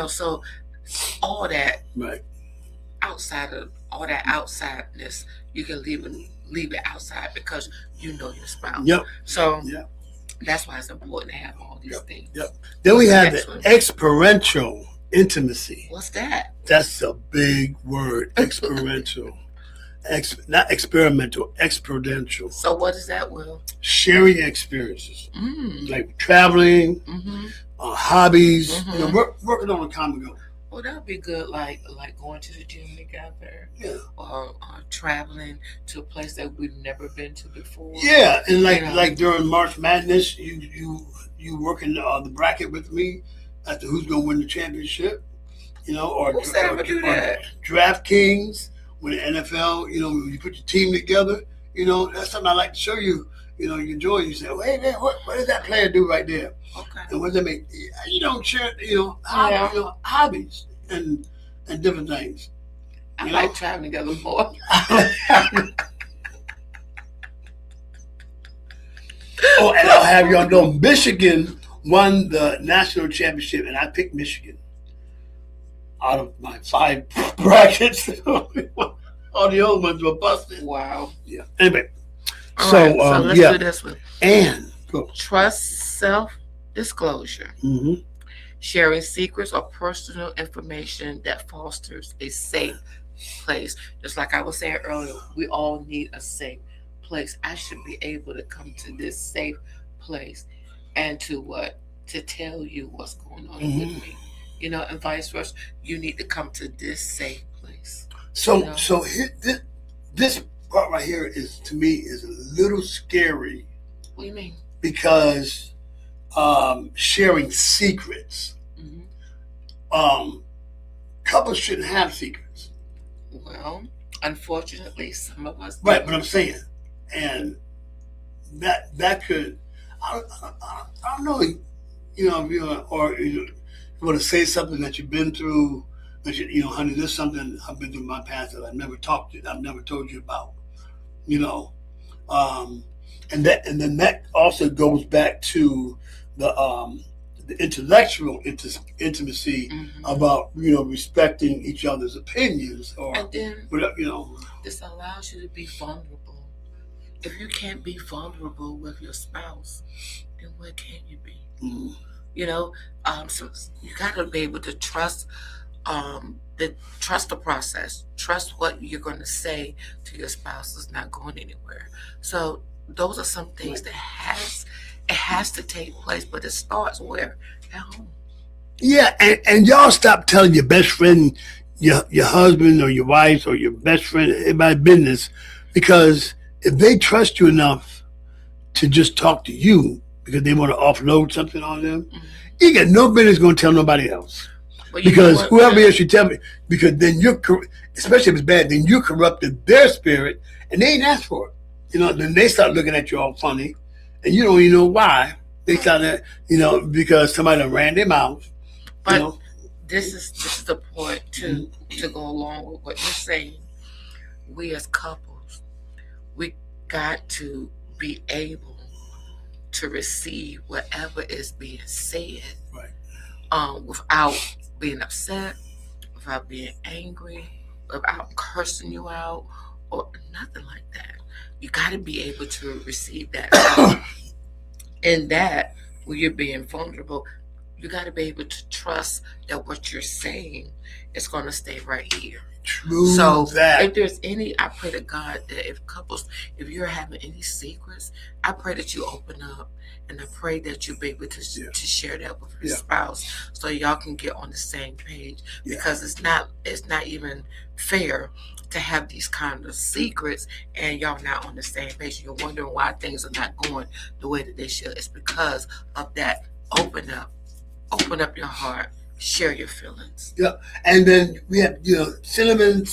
So all that Right. outside of all that outsideness, you can leave it outside because you know your spouse. Yep. So Yep. that's why it's important to have all these things. Yep. Then we have next the one? experiential intimacy. What's that? That's a big word. Experiential. Not experimental, experiential. So what is that, Will? Sharing experiences. Mm. Like traveling, Mm-hmm. Hobbies, Mhm. working on a common goal. Well, that would be good, like going to the gym together, Yeah. or traveling to a place that we've never been to before. Yeah, and You know. like during March Madness, you working the bracket with me as to who's gonna win the championship. Or Who said I'm gonna do that? DraftKings when the NFL, you put your team together. That's something I like to show you. You enjoy. You say, "Oh, hey man, what does that player do right there? Okay. And what does that make?" You don't share, Yeah. hobbies and different things. I You like know? traveling together more. Oh, and I'll have y'all know, Michigan won the national championship, and I picked Michigan out of my 5 brackets. All the other ones were busted. Wow. Yeah. Anyway, All so right, so let's yeah, do this one. and go. Trust, self-disclosure, Mm-hmm. sharing secrets or personal information that fosters a safe place. Just like I was saying earlier, we all need a safe place. I should be able to come to this safe place and to tell you what's going on Mhm. with me. And vice versa. You need to come to this safe place. So this part right here is, to me, is a little scary What do you mean? because sharing secrets. Hmm. Couples shouldn't have secrets. Well, unfortunately, some of us Right, do. but I'm saying, and that could, I don't know, if you want to say something that you've been through, that honey, this is something I've been through in my past that I've never told you about, and then that also goes back to the intellectual intimacy Mhm. about respecting each other's opinions or And then whatever. this allows you to be vulnerable. If you can't be vulnerable with your spouse, then what can you be? Mm. So you got to be able to trust the process, trust what you're going to say to your spouse is not going anywhere. So those are some things that has to take place, but it starts where? At home. Yeah, and y'all stop telling your best friend, your husband or your wife or your best friend, everybody's business, because if they trust you enough to just talk to you because they want to offload something on them, Mhm. you got no business going to tell nobody else. But you know Because what? whoever else you tell me, because then especially if it's bad, then you corrupted their spirit and they ain't asked for it. Then they start looking at you all funny and you don't even know why. They start because somebody done ran their mouth. But this is the point to go along with what you're saying. We as couples, we got to be able to receive whatever is being said, Right. without being upset, without being angry, without cursing you out, or nothing like that. You got to be able to receive that. So, in that, when you're being vulnerable, you got to be able to trust that what you're saying is going to stay right here. True So that. if there's I pray to God that if you're having any secrets, I pray that you open up, and I pray that you be able to share that with your spouse, so y'all can get on the same page. Because it's not even fair to have these kind of secrets and y'all not on the same page. You're wondering why things are not going the way that they should. It's because of that. Open up your heart. Share your feelings. Yeah, and then we have synonyms,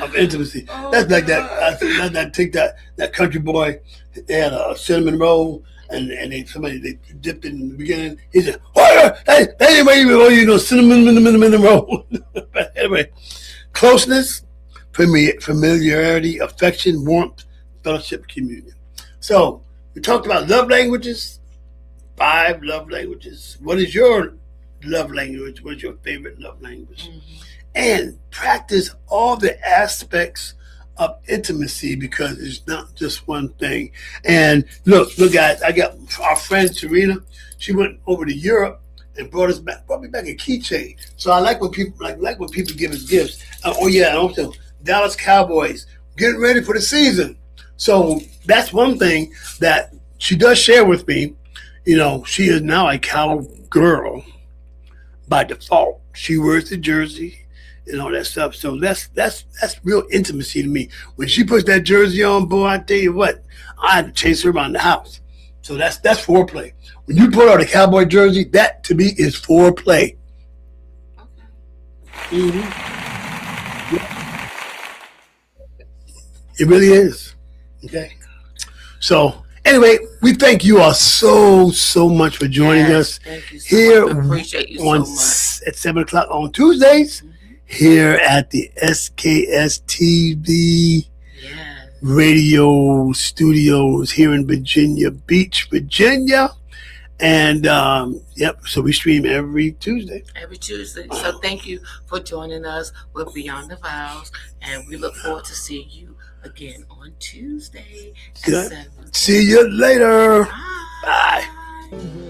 of intimacy. Oh, That's like God. that. Take that country boy. They had a cinnamon roll, and they dipped it in the beginning. He said, "Oh, that ain't even cinnamon roll." But anyway, closeness, familiarity, affection, warmth, fellowship, communion. So we talked about love languages. 5 love languages. What is your love language? What's your favorite love language? And practice all the aspects of intimacy, because it's not just one thing. And look, guys, I got our friend Serena. She went over to Europe and brought me back a keychain. So I like when people when people give us gifts. Oh yeah, and also Dallas Cowboys getting ready for the season. So that's one thing that she does share with me. You know, she is now a cowgirl by default. She wears the jersey and all that stuff. So that's real intimacy to me. When she puts that jersey on, boy, I tell you what, I had to chase her around the house. So that's foreplay. When you put on a cowboy jersey, that to me is foreplay. Mm-hmm. It really is. Okay. So anyway, we thank you all so much for joining us thank you so here much. I appreciate you so much. At 7:00 on Tuesdays here at the SKST radio studios here in Virginia Beach, Virginia. And so we stream every Tuesday. Every Tuesday. So thank you for joining us with Beyond the Vows, and we look forward to seeing you again on Tuesday at Good. 7. See you later. Bye. Bye.